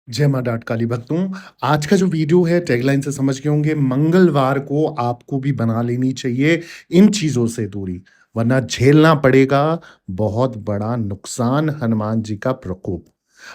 जय माँ डाट काली भक्तों। आज का जो वीडियो है टैगलाइन से समझ गए होंगे, मंगलवार को आपको भी बना लेनी चाहिए इन चीज़ों से दूरी, वरना झेलना पड़ेगा बहुत बड़ा नुकसान, हनुमान जी का प्रकोप।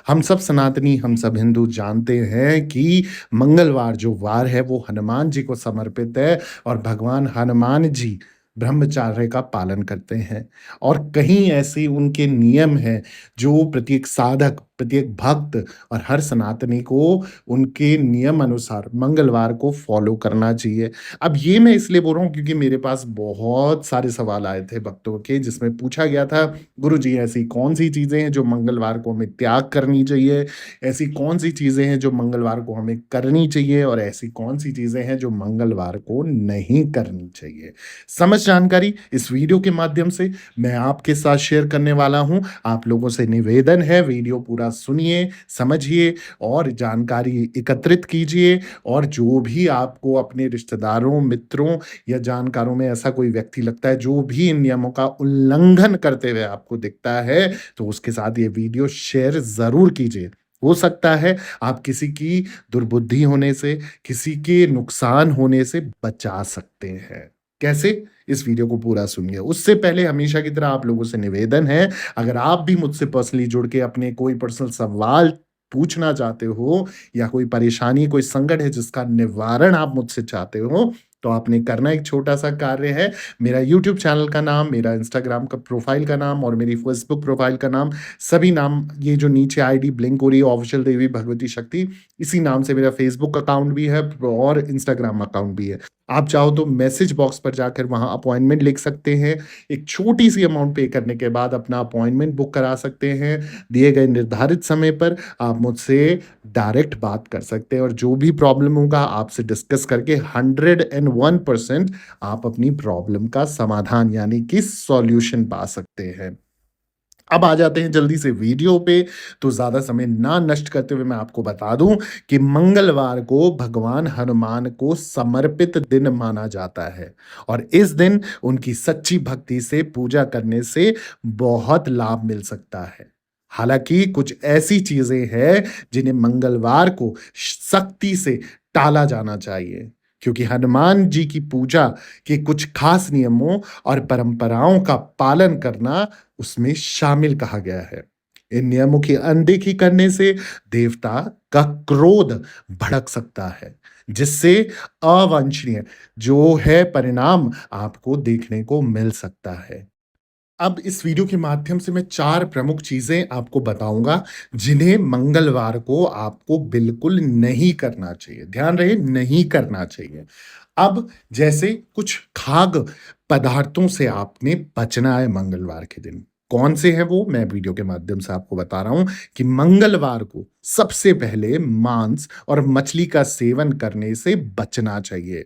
हम सब सनातनी, हम सब हिंदू जानते हैं कि मंगलवार जो वार है वो हनुमान जी को समर्पित है और भगवान हनुमान जी ब्रह्मचार्य का पालन करते हैं और कहीं ऐसे उनके नियम हैं जो प्रत्येक साधक, प्रत्येक भक्त और हर सनातनी को उनके नियम अनुसार मंगलवार को फॉलो करना चाहिए। अब ये मैं इसलिए बोल रहा हूँ क्योंकि मेरे पास बहुत सारे सवाल आए थे भक्तों के, जिसमें पूछा गया था, गुरुजी ऐसी कौन-सी चीज़ें हैं जो मंगलवार को हमें त्याग करनी चाहिए? ऐसी कौन-सी चीज़ें हैं जो मंगलवार को हमें करनी चाहिए और ऐसी कौन-सी चीज़ें हैं जो मंगलवार को नहीं करनी चाहिए? समझ जानकारी इस वीडियो के माध्यम से मैं आपके साथ शेयर करने वाला हूँ। आप लोगों से निवेदन है, वीडियो पूरा सुनिए, समझिए और जानकारी एकत्रित कीजिए और जो भी आपको अपने रिश्तेदारों, मित्रों या जानकारों में ऐसा कोई व्यक्ति लगता है जो भी इन नियमों का उल्लंघन करते हुए आपको दिखता है, तो उसके साथ ये वीडियो शेयर ज़रूर कीजिए। हो सकता है आप किसी की दुर्बुद्धि होने से, किसी के नुकसान होने से बचा सकते हैं। कैसे? इस वीडियो को पूरा सुनिए। उससे पहले हमेशा की तरह आप लोगों से निवेदन है, अगर आप भी मुझसे पर्सनली जुड़ के अपने कोई पर्सनल सवाल पूछना चाहते हो या कोई परेशानी, कोई संकट है जिसका निवारण आप मुझसे चाहते हो, तो आपने करना एक छोटा-सा कार्य है। मेरा यूट्यूब चैनल का नाम, मेरा इंस्टाग्राम का प्रोफ़ाइल का नाम और मेरी फ़ेसबुक प्रोफ़ाइल का नाम, सभी नाम ये जो नीचे आईडी ब्लिंक हो रही है ऑफ़िशियल देवी भगवती शक्ति, इसी नाम से मेरा फ़ेसबुक अकाउंट भी है और इंस्टाग्राम अकाउंट भी है। आप चाहो तो मैसेज बॉक्स पर जाकर वहाँ अपॉइंटमेंट लिख सकते हैं। एक छोटी-सी अमाउंट पे करने के बाद अपना अपॉइंटमेंट बुक करा सकते हैं। दिए गए निर्धारित समय पर आप मुझसे डायरेक्ट बात कर सकते हैं और जो भी प्रॉब्लम होगा आपसे डिस्कस करके 101% आप अपनी प्रॉब्लम का समाधान यानी कि सॉल्यूशन पा सकते हैं। अब आ जाते हैं जल्दी से वीडियो पे, तो ज़्यादा समय ना नष्ट करते हुए मैं आपको बता दूँ कि मंगलवार को भगवान हनुमान को समर्पित दिन माना जाता है और इस दिन उनकी सच्ची भक्ति से पूजा करने से बहुत लाभ मिल सकता है। हालाँकि कुछ ऐसी चीज़ें हैं जिन्हें मंगलवार को सख्ती से टाला जाना चाहिए, क्योंकि हनुमान जी की पूजा के कुछ खास नियमों और परंपराओं का पालन करना उसमें शामिल कहा गया है। इन नियमों की अनदेखी करने से देवता का क्रोध भड़क सकता है, जिससे अवांछनीय जो है परिणाम आपको देखने को मिल सकता है। अब इस वीडियो के माध्यम से मैं 4 प्रमुख चीज़ें आपको बताऊँगा, जिन्हें मंगलवार को आपको बिल्कुल नहीं करना चाहिए। ध्यान रहे, नहीं करना चाहिए। अब जैसे कुछ खाद्य पदार्थों से आपने बचना है मंगलवार के दिन। कौन से हैं वो? मैं वीडियो के माध्यम से आपको बता रहा हूँ कि मंगलवार को सबसे पहले मांस और मछली का सेवन करने से बचना चाहिए।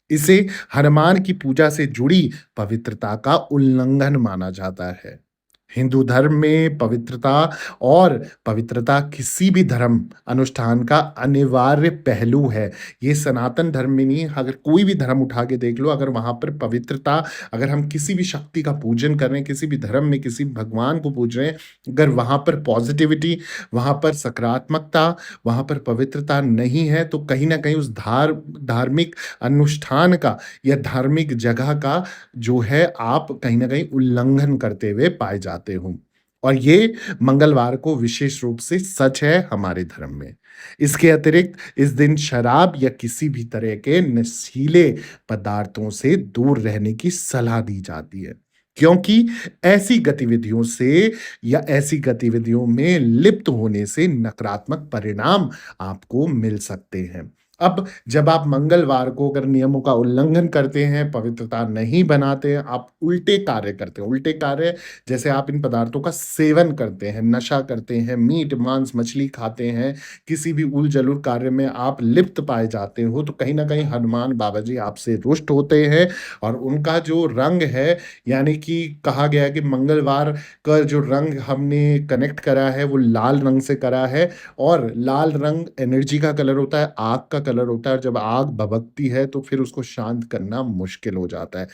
इसे हनुमान की पूजा से जुड़ी पवित्रता का उल्लंघन माना जाता है। हिंदू धर्म में पवित्रता किसी भी धर्म अनुष्ठान का अनिवार्य पहलू है। ये सनातन धर्म में नहीं, अगर कोई भी धर्म उठा के देख लो, अगर वहाँ पर पवित्रता, अगर हम किसी भी शक्ति का पूजन कर रहे हैं, किसी भी धर्म में किसी भगवान को पूज रहे हैं, अगर वहाँ पर पॉज़िटिविटी, वहाँ पर सकारात्मकता, वहाँ पर पवित्रता नहीं है, तो कहीं न कहीं उस धार्मिक अनुष्ठान का या धार्मिक जगह का जो है आप कहीं न कहीं उल्लंघन करते हुए पाए जाते हो। और ये मंगलवार को विशेष रूप से सच है हमारे धर्म में। इसके अतिरिक्त इस दिन शराब या किसी भी तरह के नशीले पदार्थों से दूर रहने की सलाह दी जाती है। क्योंकि ऐसी गतिविधियों से या ऐसी गतिविधियों में लिप्त होने से नकारात्मक परिणाम आपको मिल सकते हैं। अब जब आप मंगलवार को अगर नियमों का उल्लंघन करते हैं, पवित्रता नहीं बनाते हैं, आप उल्टे कार्य करते हैं। उल्टे कार्य जैसे आप इन पदार्थों का सेवन करते हैं, नशा करते हैं, मीट, मांस, मछली खाते हैं, किसी भी उल-जलूल कार्य में आप लिप्त पाए जाते हो, तो कहीं न कहीं हनुमान बाबा जी आपसे रुष्ट होते हैं और उनका जो रंग है, यानी कि कहा गया है कि मंगलवार का जो रंग हमने कनेक्ट करा है, वो लाल रंग से करा है और लाल रंग एनर्जी का कलर होता है, आग का कलर होता है और जब आग भभकती है तो फिर उसको शांत करना मुश्किल हो जाता है।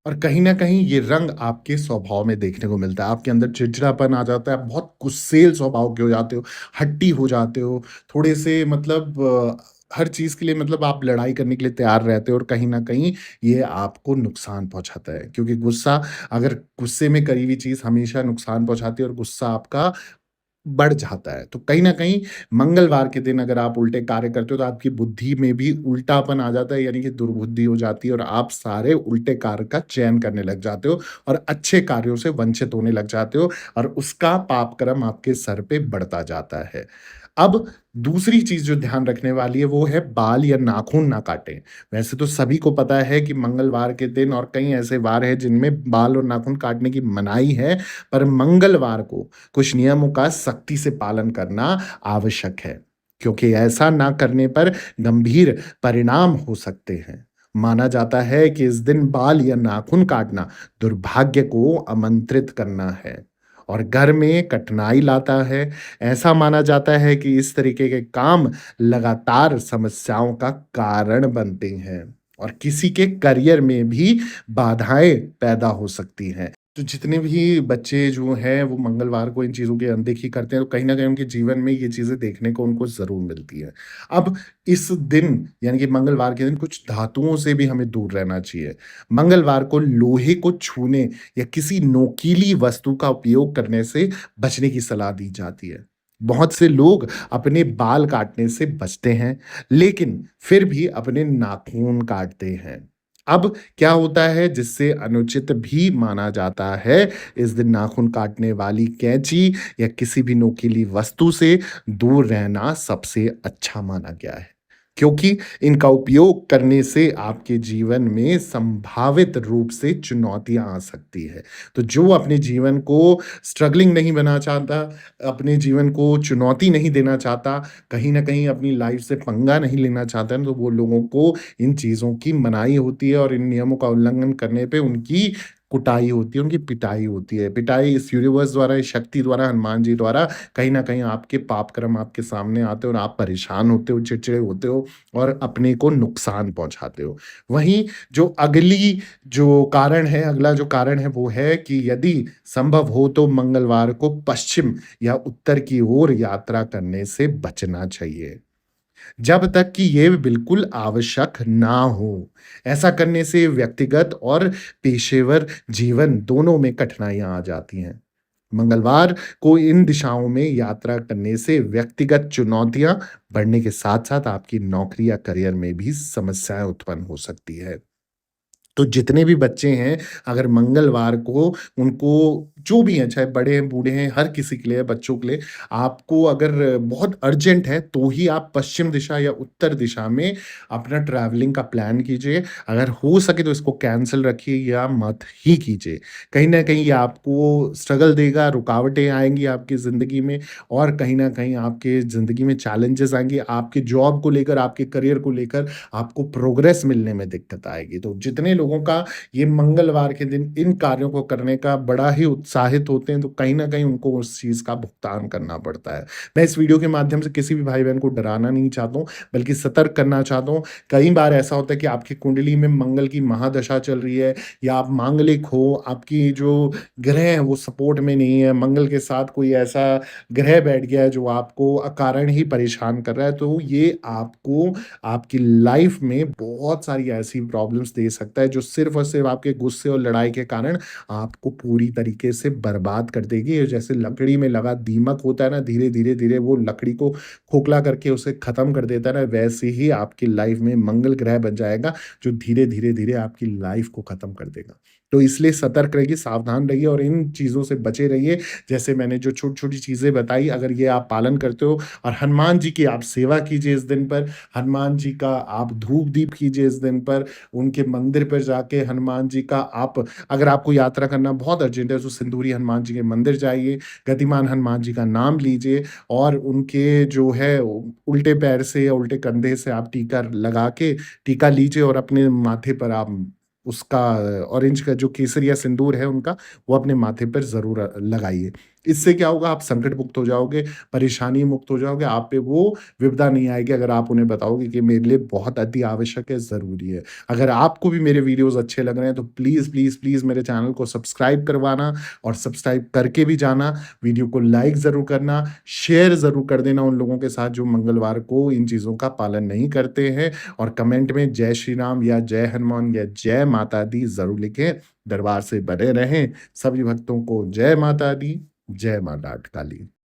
और कहीं न कहीं ये रंग आपके स्वभाव में देखने को मिलता है। आपके अंदर चिड़चिड़ापन आ जाता है, आप बहुत गुस्सैल स्वभाव के हो जाते हो, हट्टी हो जाते हो, थोड़े से मतलब हर चीज़ के लिए मतलब आप लड़ाई करने के लिए तैयार रहते हो और कहीं न कहीं ये आपको नुकसान पहुँचाता है। क्योंकि गुस्सा अगर गुस्से में करी हुई चीज़ हमेशा नुकसान पहुँचाती है और गुस्सा आपका बढ़ जाता है। तो कहीं न कहीं मंगलवार के दिन अगर आप उल्टे कार्य करते हो तो आपकी बुद्धि में भी उल्टापन आ जाता है यानी कि दुर्बुद्धि हो जाती है और आप सारे उल्टे कार्य का चयन करने लग जाते हो और अच्छे कार्यों से वंचित होने लग जाते हो और उसका पाप कर्म आपके सर पे बढ़ता जाता है। अब दूसरी चीज़ जो ध्यान रखने वाली है वो है बाल या नाखून ना काटें। वैसे तो सभी को पता है कि मंगलवार के दिन और कई ऐसे वार हैं जिनमें बाल और नाखून काटने की मनाही है, पर मंगलवार को कुछ नियमों का सख्ती से पालन करना आवश्यक है, क्योंकि ऐसा ना करने पर गंभीर परिणाम हो सकते हैं। माना जाता है कि इस दिन बाल या नाखून काटना दुर्भाग्य को आमंत्रित करना है और घर में कठिनाई लाता है। ऐसा माना जाता है कि इस तरीके के काम लगातार समस्याओं का कारण बनते हैं और किसी के करियर में भी बाधाएँ पैदा हो सकती हैं। तो जितने भी बच्चे जो हैं वो मंगलवार को इन चीज़ों की अनदेखी करते हैं, तो कहीं न कहीं उनके जीवन में ये चीज़ें देखने को उनको ज़रूर मिलती हैं। अब इस दिन यानी कि मंगलवार के दिन कुछ धातुओं से भी हमें दूर रहना चाहिए। मंगलवार को लोहे को छूने या किसी नोकीली वस्तु का उपयोग करने से बचने की सलाह दी जाती है। बहुत से लोग अपने बाल काटने से बचते हैं, लेकिन फिर भी अपने नाखून काटते हैं। अब क्या होता है जिससे अनुचित भी माना जाता है, इस दिन नाखून काटने वाली कैंची या किसी भी नोकीली वस्तु से दूर रहना सबसे अच्छा माना गया है। क्योंकि इनका उपयोग करने से आपके जीवन में संभावित रूप से चुनौतियाँ आ सकती है। तो जो अपने जीवन को स्ट्रगलिंग नहीं बनाना चाहता, अपने जीवन को चुनौती नहीं देना चाहता, कहीं न कहीं अपनी लाइफ़ से पंगा नहीं लेना चाहता है, तो वो लोगों को इन चीज़ों की मनाही होती है और इन नियमों का उल्लंघन करने पे उनकी कुटाई होती है, उनकी पिटाई होती है। पिटाई इस यूनिवर्स द्वारा, इस शक्ति द्वारा, हनुमान जी द्वारा कहीं न कहीं आपके पाप कर्म आपके सामने आते हो और आप परेशान होते हो, चिड़चिड़े होते हो और अपने को नुकसान पहुँचाते हो। वहीं जो अगला जो कारण है वो है कि यदि संभव हो तो मंगलवार को पश्चिम या उत्तर की ओर यात्रा करने से बचना चाहिए। जब तक कि ये बिल्कुल आवश्यक ना हो। ऐसा करने से व्यक्तिगत और पेशेवर जीवन दोनों में कठिनाइयाँ आ जाती हैं। मंगलवार को इन दिशाओं में यात्रा करने से व्यक्तिगत चुनौतियाँ बढ़ने के साथ-साथ आपकी नौकरी या करियर में भी समस्याएँ उत्पन्न हो सकती है। तो जितने भी बच्चे हैं, अगर मंगलवार को उनको जो भी हैं, चाहे बड़े हैं, बूढ़े हैं, हर किसी के लिए, बच्चों के लिए, आपको अगर बहुत अर्जेंट है, तो ही आप पश्चिम दिशा या उत्तर दिशा में अपना ट्रैवलिंग का प्लान कीजिए। अगर हो सके तो इसको कैंसल रखिए या मत ही कीजिए। कहीं न कहीं ये आपको स्ट्रगल देगा, रुकावटें आएँगी आपकी ज़िंदगी में और कहीं न कहीं आपके ज़िंदगी में चैलेंजेस आएँगे, आपके जॉब को लेकर, आपके करियर को लेकर आपको प्रोग्रेस मिलने में दिक्कत आएगी। तो जितने लोगों का ये मंगलवार के दिन इन कार्यों को करने का बड़ा ही उत्साहित होते हैं, तो कहीं न कहीं उनको उस चीज़ का भुगतान करना पड़ता है। मैं इस वीडियो के माध्यम से किसी भी भाई-बहन को डराना नहीं चाहता हूँ, बल्कि सतर्क करना चाहता हूँ। कई बार ऐसा होता है कि आपकी कुंडली में मंगल की महादशा चल रही है या आप मांगलिक हो, आपकी जो ग्रह हैं वो सपोर्ट में नहीं है, मंगल के साथ कोई ऐसा ग्रह बैठ गया है जो आपको अकारण ही परेशान कर रहा है, तो ये आपको आपकी लाइफ में बहुत सारी ऐसी प्रॉब्लम्स दे सकता है जो सिर्फ़ और सिर्फ़ आपके गुस्से और लड़ाई के कारण आपको पूरी तरीके से बर्बाद कर देगी। ये जैसे लकड़ी में लगा दीमक होता है ना, धीरे-धीरे वो लकड़ी को खोखला करके उसे ख़त्म कर देता है ना, वैसे ही आपकी लाइफ में मंगल ग्रह बन जाएगा, जो धीरे-धीरे आपकी लाइफ को ख़त्म कर देगा। तो इसलिए सतर्क रहिए, सावधान रहिए और इन चीज़ों से बचे रहिए। जैसे मैंने जो छोटी-छोटी चीज़ें बताई, अगर ये आप पालन करते हो और हनुमान जी की आप सेवा कीजिए इस दिन पर, हनुमान जी का आप धूप-दीप कीजिए इस दिन पर, उनके मंदिर पर जाके हनुमान जी का आप अगर आपको यात्रा करना बहुत अर्जेंट है, तो सिंदूरी हनुमान जी के मंदिर जाइए, गतिमान हनुमान जी का नाम लीजिए और उनके जो है उल्टे पैर से या उल्टे कंधे से आप टीका लीजिए और अपने माथे पर आप उसका ऑरेंज का जो केसर या सिंदूर है उनका, वो अपने माथे पर ज़रूर लगाइए। इससे क्या होगा, आप संकट मुक्त हो जाओगे, परेशानी मुक्त हो जाओगे, आप पे वो विपदा नहीं आएगी अगर आप उन्हें बताओगे कि मेरे लिए बहुत अति आवश्यक है, ज़रूरी है। अगर आपको भी मेरे वीडियोज़ अच्छे लग रहे हैं तो प्लीज़, प्लीज़, प्लीज़ मेरे चैनल को सब्सक्राइब करवाना और सब्सक्राइब करके भी जाना। वीडियो को लाइक ज़रूर करना, शेयर ज़रूर कर देना उन लोगों के साथ जो मंगलवार को इन चीज़ों का पालन नहीं करते हैं और कमेंट में जय श्री राम या जय हनुमान या जय माता दी ज़रूर लिखें। दरबार से बने रहें। सभी भक्तों को जय माता दी, जय माँ लाट काली।